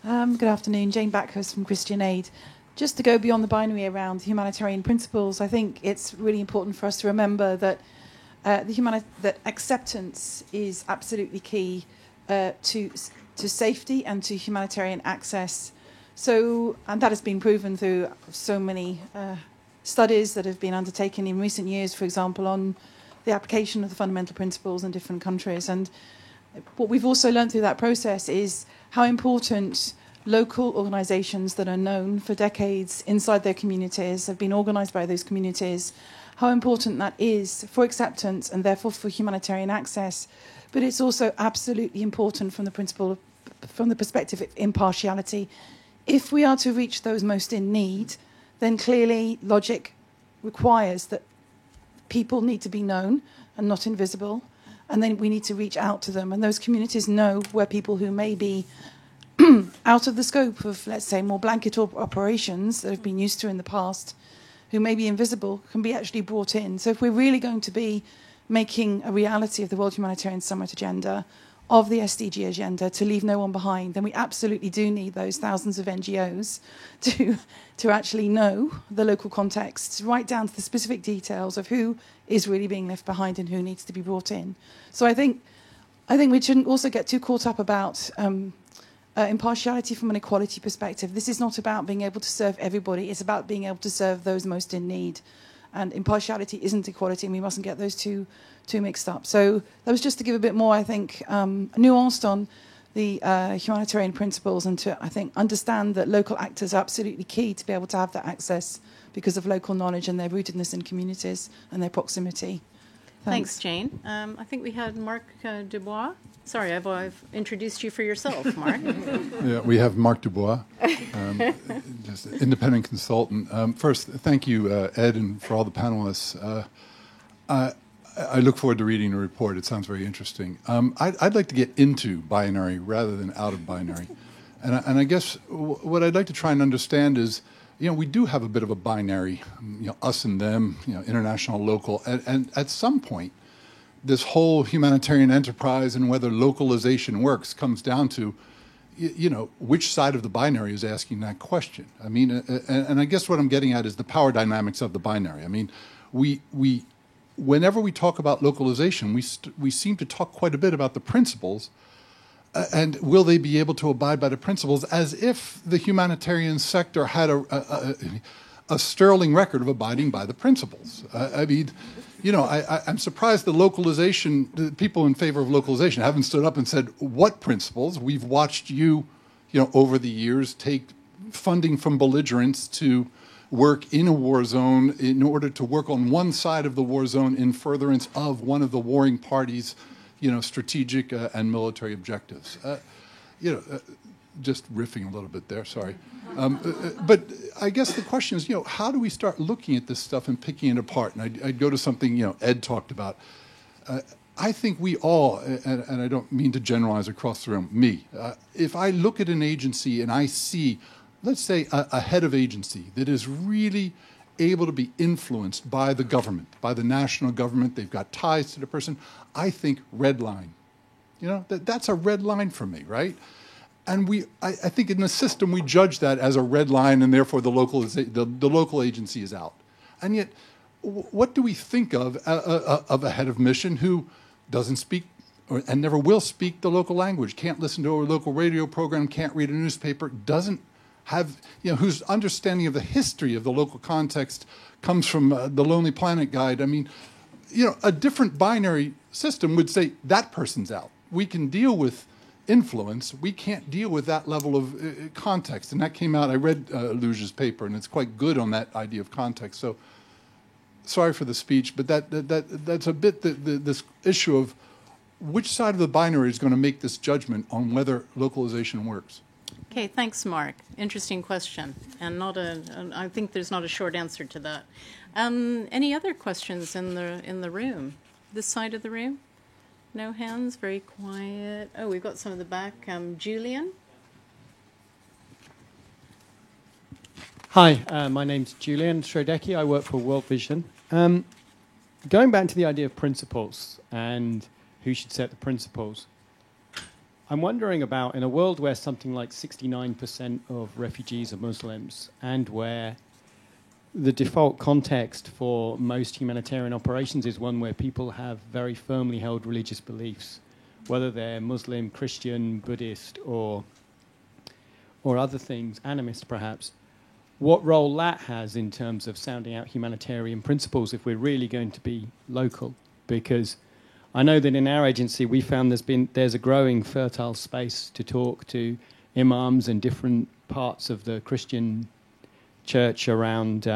Good afternoon, Jane Backhurst from Christian Aid. Just to go beyond the binary around humanitarian principles, I think it's really important for us to remember that that acceptance is absolutely key to safety and to humanitarian access. So, and that has been proven through so many studies that have been undertaken in recent years, for example, on the application of the fundamental principles in different countries. And what we've also learned through that process is how important local organisations that are known for decades inside their communities, have been organised by those communities, how important that is for acceptance and therefore for humanitarian access. But it's also absolutely important from the perspective of impartiality. If we are to reach those most in need, then clearly logic requires that people need to be known and not invisible, and then we need to reach out to them. And those communities know where people who may be out of the scope of, let's say, more blanket operations that have been used to in the past, who may be invisible, can be actually brought in. So if we're really going to be making a reality of the World Humanitarian Summit agenda, of the SDG agenda, to leave no one behind, then we absolutely do need those thousands of NGOs to actually know the local contexts, right down to the specific details of who is really being left behind and who needs to be brought in. So I think we shouldn't also get too caught up about impartiality from an equality perspective. This is not about being able to serve everybody. It's about being able to serve those most in need. And impartiality isn't equality, and we mustn't get those two mixed up. So that was just to give a bit more, I think, nuanced on the humanitarian principles, and to, I think, understand that local actors are absolutely key to be able to have that access because of local knowledge and their rootedness in communities and their proximity. Thanks, Jane. I think we had Marc Dubois. Sorry, I've introduced you for yourself, Marc. Yeah, we have Marc Dubois, just an independent consultant. First, thank you, Ed, and for all the panelists. I look forward to reading the report. It sounds very interesting. I'd like to get into binary rather than out of binary. And I guess what I'd like to try and understand is, we do have a bit of a binary, us and them, international, local. And at some point, this whole humanitarian enterprise and whether localization works comes down to, which side of the binary is asking that question. I mean, and I guess what I'm getting at is the power dynamics of the binary. I mean, whenever we talk about localization, we seem to talk quite a bit about the principles, and will they be able to abide by the principles, as if the humanitarian sector had a sterling record of abiding by the principles. I mean, I'm surprised the people in favor of localization haven't stood up and said, what principles? We've watched you, over the years take funding from belligerents to work in a war zone in order to work on one side of the war zone in furtherance of one of the warring parties' strategic and military objectives. Just riffing a little bit there, sorry. But I guess the question is, how do we start looking at this stuff and picking it apart? And I'd go to something, Ed talked about. I think we all, and I don't mean to generalize across the room, me, if I look at an agency and I see, let's say, a head of agency that is really able to be influenced by the government, by the national government, they've got ties to the person, I think red line. That's a red line for me, right? And I think in the system we judge that as a red line, and therefore the local agency is out. And yet, what do we think of a head of mission who doesn't speak and never will speak the local language, can't listen to a local radio program, can't read a newspaper, doesn't have, whose understanding of the history of the local context comes from the Lonely Planet Guide? I mean, a different binary system would say that person's out. We can deal with influence. We can't deal with that level of context. And that came out, I read Luge's paper, and it's quite good on that idea of context. So sorry for the speech, but that's a bit this issue of which side of the binary is going to make this judgment on whether localization works. Okay, thanks, Marc. Interesting question, and I think there's not a short answer to that. Any other questions in the room? This side of the room? No hands. Very quiet. Oh, we've got some at the back. Julian. Hi, my name's Julian Srodecki. I work for World Vision. Going back to the idea of principles and who should set the principles, I'm wondering about, in a world where something like 69% of refugees are Muslims, and where the default context for most humanitarian operations is one where people have very firmly held religious beliefs, whether they're Muslim, Christian, Buddhist, or other things, animist perhaps, what role that has in terms of sounding out humanitarian principles if we're really going to be local. Because I know that in our agency we found there's a growing fertile space to talk to imams in different parts of the Christian church around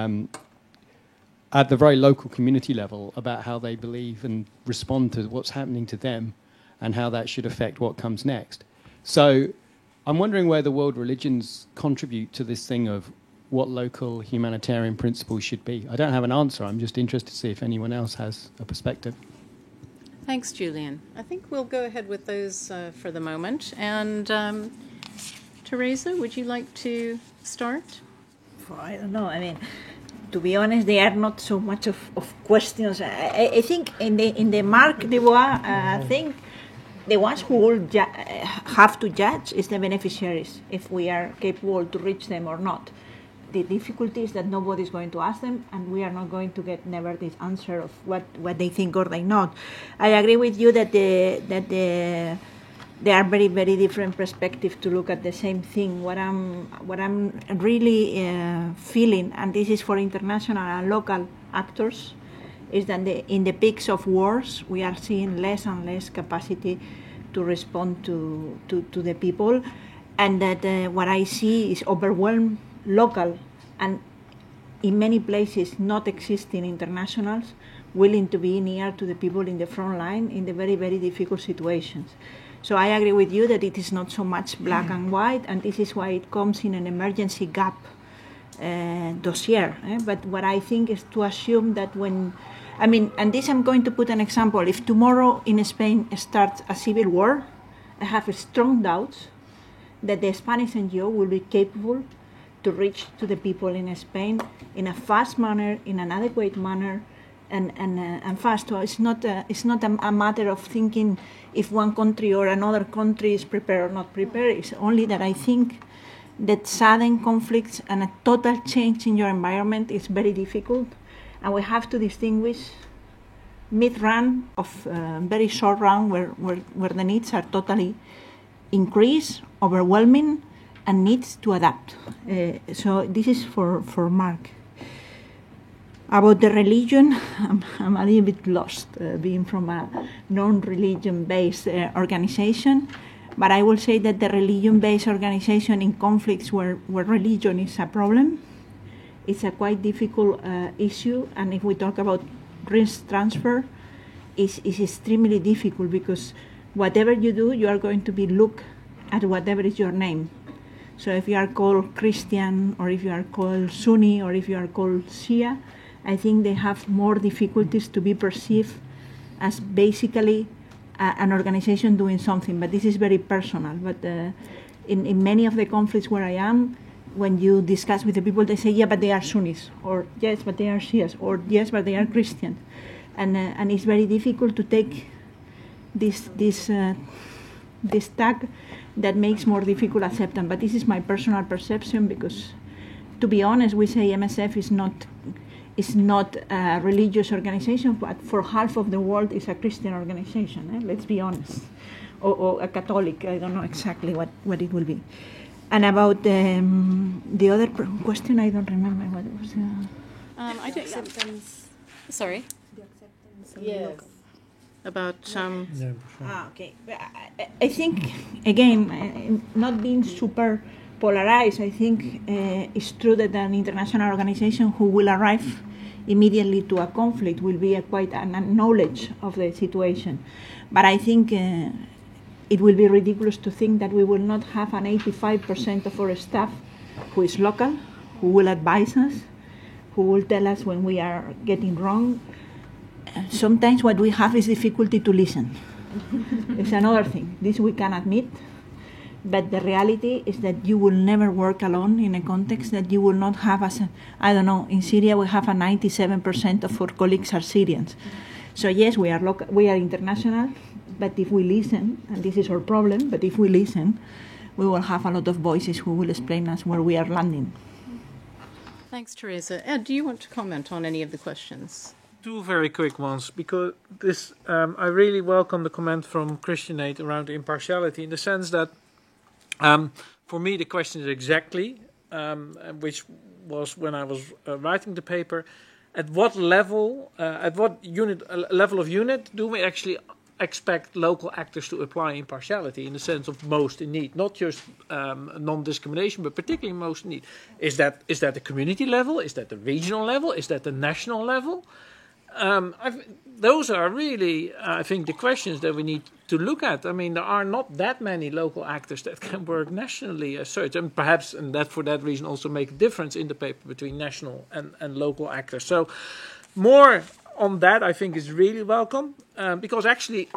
at the very local community level about how they believe and respond to what's happening to them and how that should affect what comes next. So I'm wondering where the world religions contribute to this thing of what local humanitarian principles should be. I don't have an answer. I'm just interested to see if anyone else has a perspective. Thanks, Julian. I think we'll go ahead with those for the moment. And Teresa, would you like to start? I don't know. I mean, to be honest, they are not so much of questions. I think in the Marc Dubois thing, the ones who will have to judge is the beneficiaries, if we are capable to reach them or not. The difficulty is that nobody is going to ask them, and we are not going to get never this answer of what they think or they not. I agree with you that there are very, very different perspectives to look at the same thing. What I'm really feeling, and this is for international and local actors, is that in the peaks of wars we are seeing less and less capacity to respond to the people, and that what I see is overwhelmed local and in many places not existing internationals willing to be near to the people in the front line in the very, very difficult situations. So I agree with you that it is not so much black and white, and this is why it comes in an emergency gap dossier. But what I think is to assume that and this I'm going to put an example. If tomorrow in Spain starts a civil war, I have strong doubts that the Spanish NGO will be capable to reach to the people in Spain in a fast manner, in an adequate manner, and fast. So it's not a matter of thinking if one country or another country is prepared or not prepared. It's only that I think that sudden conflicts and a total change in your environment is very difficult, and we have to distinguish mid-run of very short run where the needs are totally increased, overwhelming, and needs to adapt. So this is for Marc. About the religion, I'm a little bit lost, being from a non-religion-based organization, but I will say that the religion-based organization in conflicts where religion is a problem, it's a quite difficult issue, and if we talk about risk transfer, it's extremely difficult, because whatever you do, you are going to be looked at whatever is your name. So if you are called Christian, or if you are called Sunni, or if you are called Shia, I think they have more difficulties to be perceived as basically an organization doing something. But this is very personal. But in many of the conflicts where I am, when you discuss with the people, they say, yeah, but they are Sunnis, or yes, but they are Shias, or yes, but they are Christian. And it's very difficult to take this tag that makes more difficult acceptance. But this is my personal perception, because, to be honest, we say MSF is not a religious organization, but for half of the world it's a Christian organization. Let's be honest, or a Catholic. I don't know exactly what it will be. And about the other question, I don't remember what it was. I don't. Acceptance. Sorry. The acceptance. Yes. About. Okay. I think, again, not being super polarized, I think it's true that an international organization who will arrive immediately to a conflict will be quite a knowledge of the situation. But I think it will be ridiculous to think that we will not have an 85% of our staff who is local, who will advise us, who will tell us when we are getting wrong. Sometimes what we have is difficulty to listen. It's another thing. This we can admit. But the reality is that you will never work alone in a context that you will not have I don't know, in Syria we have a 97% of our colleagues are Syrians. So yes, we are international, But if we listen, and this is our problem, but if we listen, we will have a lot of voices who will explain us where we are landing. Thanks, Teresa. Ed, do you want to comment on any of the questions? Two very quick ones, because this I really welcome the comment from Christian Aid around impartiality, in the sense that for me the question is exactly, which was when I was writing the paper, at what level, level of unit do we actually expect local actors to apply impartiality in the sense of most in need, not just non-discrimination, but particularly most in need. Is that the community level? Is that the regional level? Is that the national level? Those are really, I think, the questions that we need to look at. I mean, there are not that many local actors that can work nationally as such, and perhaps, and that for that reason, also make a difference in the paper between national and local actors. So, more on that, I think, is really welcome, because actually,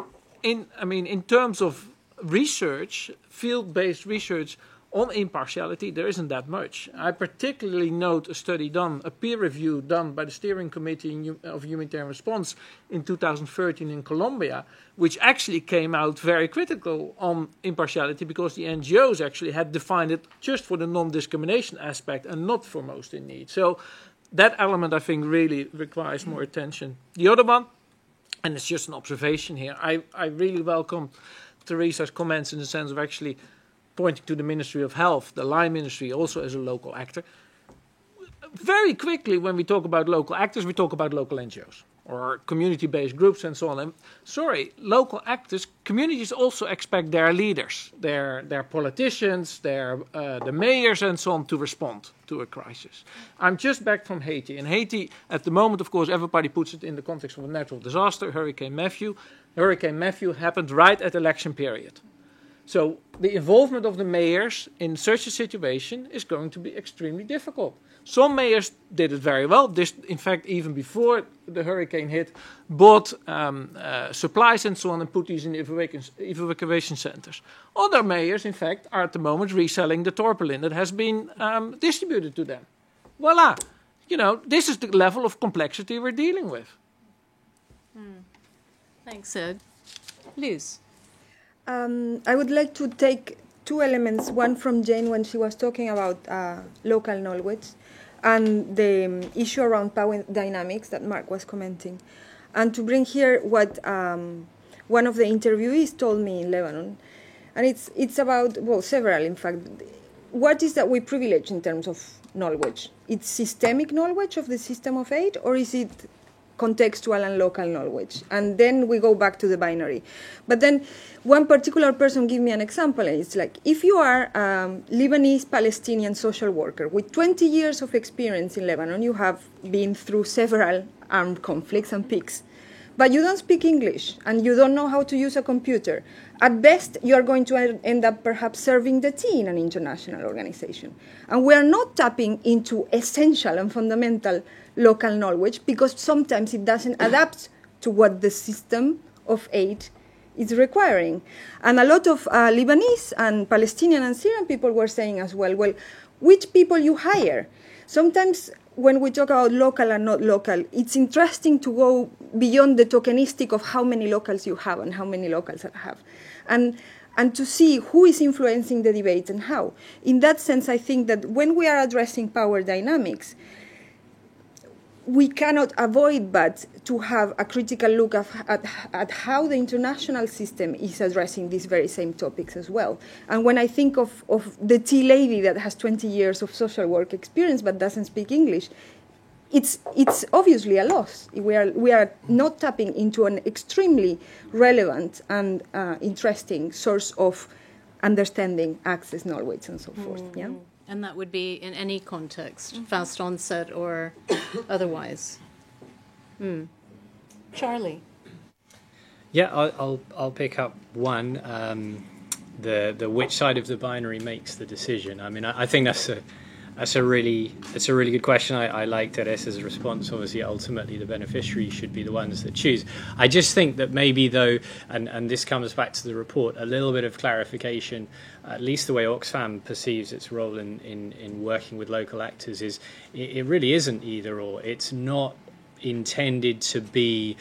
in terms of research, field-based research on impartiality, there isn't that much. I particularly note a study done, a peer review done by the Steering Committee of Humanitarian Response in 2013 in Colombia, which actually came out very critical on impartiality, because the NGOs actually had defined it just for the non-discrimination aspect and not for most in need. So that element, I think, really requires more attention. The other one, and it's just an observation here, I really welcome Teresa's comments in the sense of actually pointing to the Ministry of Health, the line ministry, also as a local actor. Very quickly, when we talk about local actors, we talk about local NGOs or community-based groups and so on. And sorry, local actors, communities also expect their leaders, their politicians, the mayors and so on to respond to a crisis. I'm just back from Haiti. In Haiti, at the moment, of course, everybody puts it in the context of a natural disaster, Hurricane Matthew. Hurricane Matthew happened right at election period. So the involvement of the mayors in such a situation is going to be extremely difficult. Some mayors did it very well. This, in fact, even before the hurricane hit, bought supplies and so on and put these in evacuation centers. Other mayors, in fact, are at the moment reselling the tarpaulin that has been distributed to them. Voila. You know, this is the level of complexity we're dealing with. Thanks, Ed. Luz. I would like to take two elements, one from Jane when she was talking about local knowledge and the issue around power dynamics that Mark was commenting, and to bring here what one of the interviewees told me in Lebanon. And it's about, well, several, in fact. What is that we privilege in terms of knowledge? It's systemic knowledge of the system of aid, or is it contextual and local knowledge? And then we go back to the binary. But then one particular person gave me an example. It's like, if you are a Lebanese Palestinian social worker with 20 years of experience in Lebanon, you have been through several armed conflicts and peaks, but you don't speak English and you don't know how to use a computer. At best, you are going to end up perhaps serving the tea in an international organization. And we are not tapping into essential and fundamental local knowledge because sometimes it doesn't adapt to what the system of aid is requiring. And a lot of Lebanese and Palestinian and Syrian people were saying as well, which people you hire? Sometimes when we talk about local and not local, it's interesting to go beyond the tokenistic of how many locals you have and how many locals I have. And to see who is influencing the debate and how. In that sense, I think that when we are addressing power dynamics, we cannot avoid but to have a critical look at how the international system is addressing these very same topics as well. And when I think of the tea lady that has 20 years of social work experience but doesn't speak English, it's obviously a loss. We are not tapping into an extremely relevant and interesting source of understanding, access, knowledge, and so forth. Yeah. And that would be in any context, fast onset or otherwise. Charlie. Yeah, I'll pick up one. The which side of the binary makes the decision. I mean, I think that's a really good question. I like Teresa's response. Obviously, ultimately, the beneficiaries should be the ones that choose. I just think that maybe, though, and this comes back to the report, a little bit of clarification, at least the way Oxfam perceives its role in working with local actors, is it really isn't either or. It's not intended to be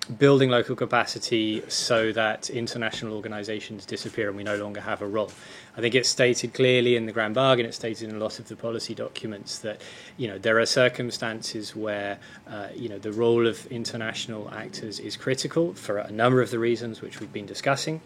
building local capacity so that international organizations disappear and we no longer have a role. I think it's stated clearly in the Grand Bargain, it's stated in a lot of the policy documents that, there are circumstances where, the role of international actors is critical for a number of the reasons which we've been discussing.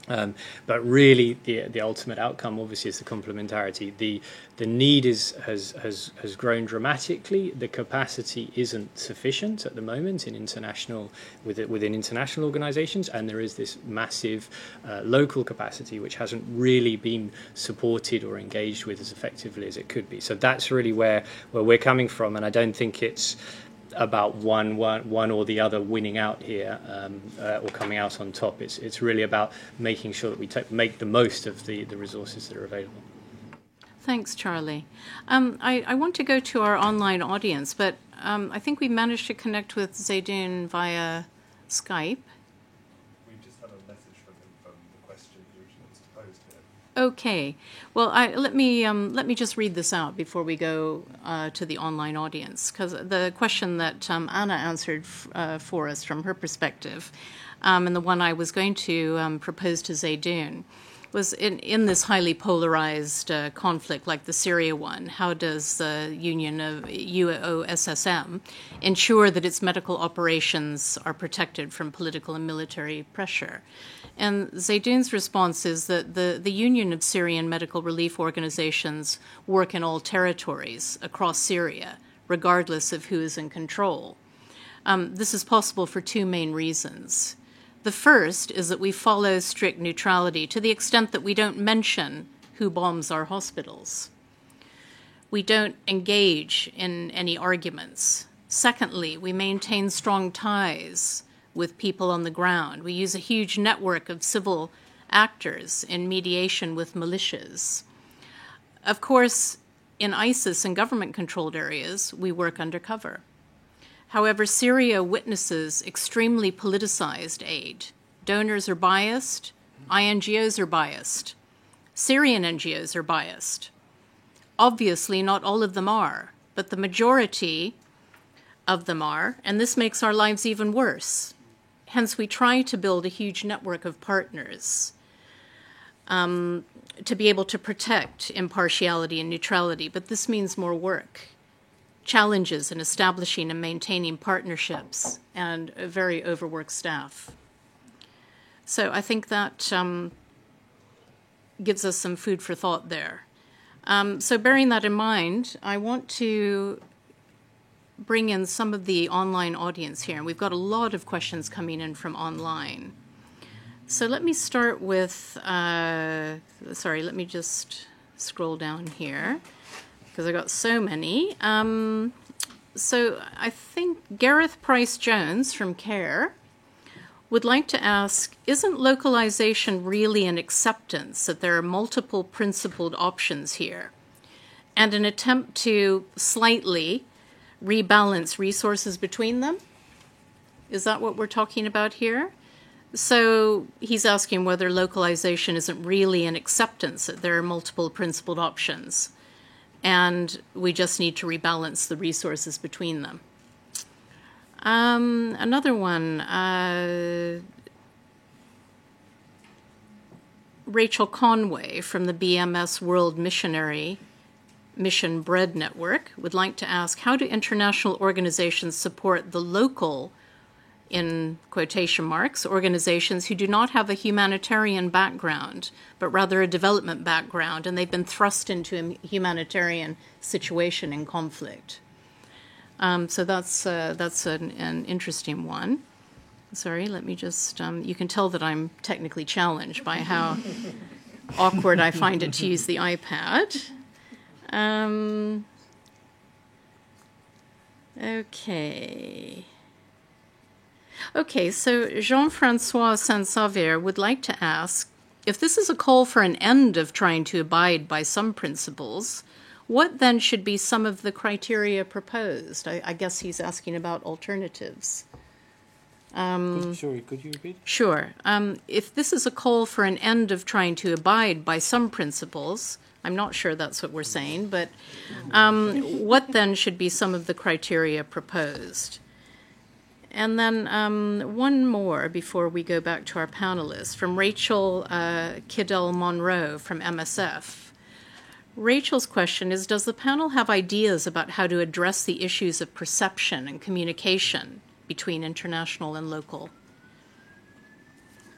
But really, the ultimate outcome, obviously, is the complementarity. The need has grown dramatically. The capacity isn't sufficient at the moment within international organisations, and there is this massive local capacity which hasn't really been supported or engaged with as effectively as it could be. So that's really where we're coming from, and I don't think it's about one or the other winning out here or coming out on top. It's really about making sure that we make the most of the resources that are available. Thanks, Charlie. I want to go to our online audience, but I think we managed to connect with Zeydoun via Skype. We just had a message from him from the question he originally was posed here. Okay. Well, let me just read this out before we go to the online audience, because the question that Anna answered for us from her perspective, and the one I was going to propose to Zeydoun, was in this highly polarized conflict like the Syria one, how does the Union of UOSSM ensure that its medical operations are protected from political and military pressure? And Zeydoun's response is that the Union of Syrian Medical Relief Organizations work in all territories across Syria, regardless of who is in control. This is possible for two main reasons. The first is that we follow strict neutrality to the extent that we don't mention who bombs our hospitals. We don't engage in any arguments. Secondly, we maintain strong ties with people on the ground. We use a huge network of civil actors in mediation with militias. Of course, in ISIS and government-controlled areas, we work undercover. However, Syria witnesses extremely politicized aid. Donors are biased, INGOs are biased, Syrian NGOs are biased. Obviously, not all of them are, but the majority of them are, and this makes our lives even worse. Hence, we try to build a huge network of partners to be able to protect impartiality and neutrality, but this means more work, challenges in establishing and maintaining partnerships, and a very overworked staff. So I think that gives us some food for thought there. So bearing that in mind, I want to bring in some of the online audience here. And we've got a lot of questions coming in from online. So let me start with, let me just scroll down here, because I got so many. So I think Gareth Price-Jones from CARE would like to ask, isn't localization really an acceptance that there are multiple principled options here and an attempt to slightly rebalance resources between them? Is that what we're talking about here? So he's asking whether localization isn't really an acceptance that there are multiple principled options and we just need to rebalance the resources between them. Another one, Rachel Conway from the BMS World Missionary Mission Bread Network would like to ask, how do international organizations support the local, in quotation marks, organizations who do not have a humanitarian background, but rather a development background, and they've been thrust into a humanitarian situation in conflict? So that's an interesting one. Sorry, let me just, you can tell that I'm technically challenged by how awkward I find it to use the iPad. Okay, so Jean-Francois Saint-Sauveur would like to ask, if this is a call for an end of trying to abide by some principles, what then should be some of the criteria proposed? I guess he's asking about alternatives. Sorry, could you repeat? Sure. If this is a call for an end of trying to abide by some principles, I'm not sure that's what we're saying, but what then should be some of the criteria proposed? And then one more before we go back to our panelists, from Rachel Kidell-Monroe from MSF. Rachel's question is, does the panel have ideas about how to address the issues of perception and communication between international and local?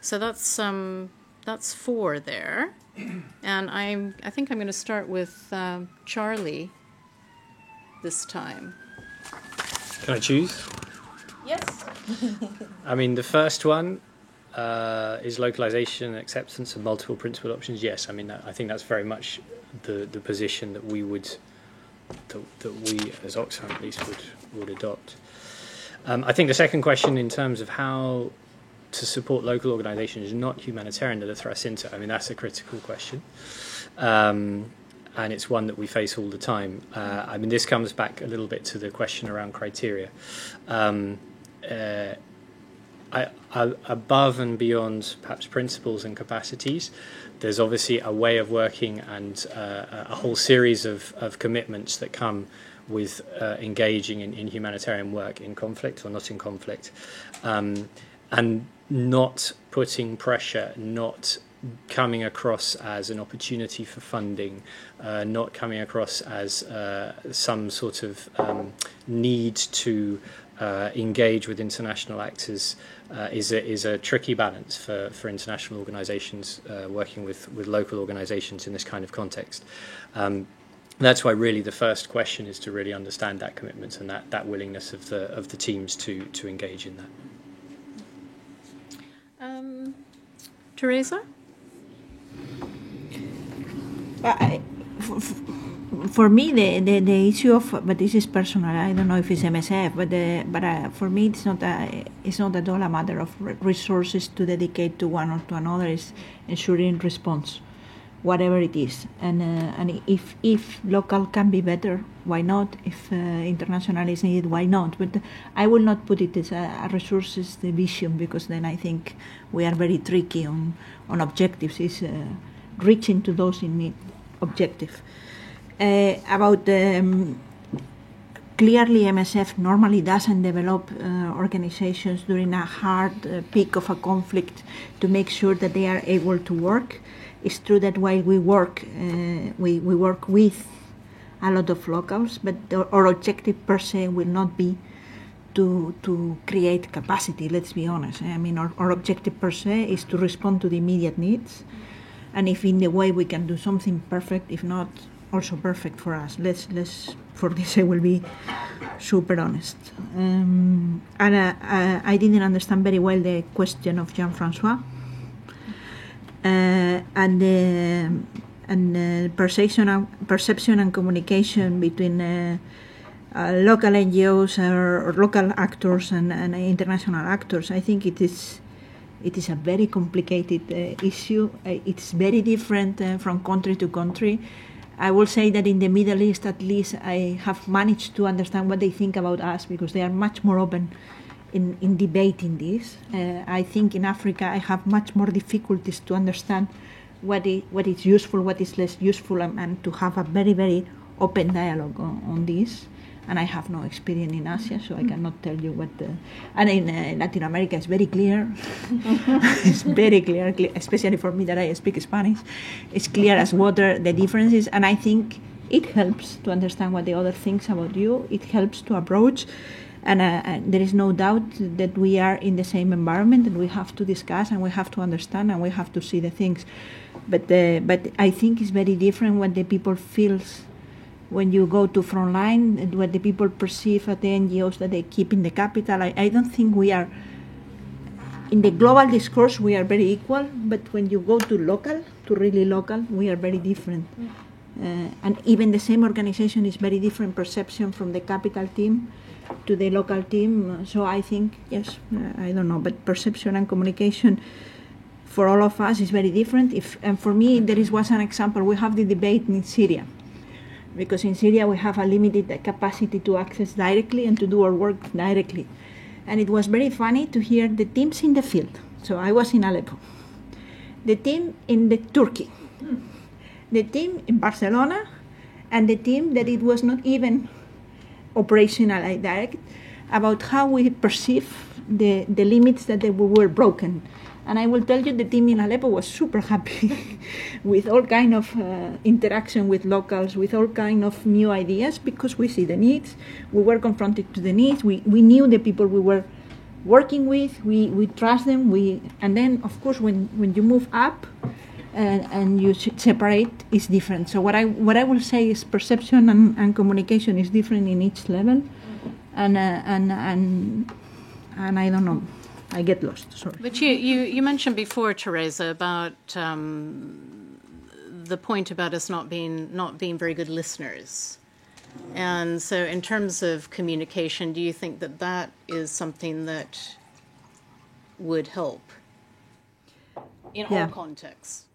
So that's 4 there. And I think I'm going to start with Charlie this time. Can I choose? Yes. I mean, the first one is localization and acceptance of multiple principal options. Yes, I mean, I think that's very much the position that we as Oxfam at least would adopt. I think the second question, in terms of how to support local organisations not humanitarian that are thrust into, I mean, that's a critical question. And it's one that we face all the time. I mean, this comes back a little bit to the question around criteria. Above and beyond perhaps principles and capacities, there's obviously a way of working and a whole series of commitments that come with engaging in humanitarian work in conflict or not in conflict, and not putting pressure, not coming across as an opportunity for funding, not coming across as some sort of need to engage with international actors is a tricky balance for international organisations working with local organisations in this kind of context. That's why really the first question is to really understand that commitment and that willingness of the teams to engage in that. Teresa? For me, the issue of, but this is personal. I don't know if it's MSF, but for me, it's not at all a matter of resources to dedicate to one or to another. It's ensuring response, whatever it is. And if local can be better, why not? If international is needed, why not? But I will not put it as a resources division, because then I think we are very tricky on objectives. It's reaching to those in need objective. About clearly MSF normally doesn't develop organizations during a hard peak of a conflict to make sure that they are able to work. It's true that while we work with a lot of locals, but our objective per se will not be to create capacity, let's be honest. I mean, our objective per se is to respond to the immediate needs, and if in the way we can do something perfect, if not also perfect for us. Let's for this I will be super honest. And I didn't understand very well the question of Jean-François. And perception and communication between local NGOs or local actors and international actors. I think it is a very complicated issue. It's very different from country to country. I will say that in the Middle East, at least, I have managed to understand what they think about us, because they are much more open in debating this. I think in Africa, I have much more difficulties to understand what is useful, what is less useful, and to have a very, very open dialogue on this. And I have no experience in Asia, so I cannot tell you what and in Latin America, it's very clear. It's very clear, especially for me that I speak Spanish. It's clear as water the differences, and I think it helps to understand what the other thinks about you. It helps to approach, and there is no doubt that we are in the same environment, and we have to discuss, and we have to understand, and we have to see the things. But I think it's very different what the people feels when you go to frontline, and what the people perceive at the NGOs that they keep in the capital. I don't think we are, in the global discourse, we are very equal, but when you go to local, to really local, we are very different. And even the same organization is very different perception from the capital team to the local team. So I think, yes, I don't know, but perception and communication for all of us is very different. And for me, was an example. We have the debate in Syria, because in Syria we have a limited capacity to access directly and to do our work directly. And it was very funny to hear the teams in the field. So I was in Aleppo. The team in Turkey, the team in Barcelona, and the team that it was not even operational direct. about how we perceive the limits that we were broken. And I will tell you, the team in Aleppo was super happy with all kind of interaction with locals, with all kind of new ideas, because we see the needs. We were confronted to the needs. We knew the people we were working with. We trust them. And then, of course, when you move up and you separate, it's different. So what I will say is perception and communication is different in each level. And I don't know. I get lost. Sorry. But you mentioned before, Teresa, about the point about us not being very good listeners, and so in terms of communication, do you think that is something that would help in all contexts?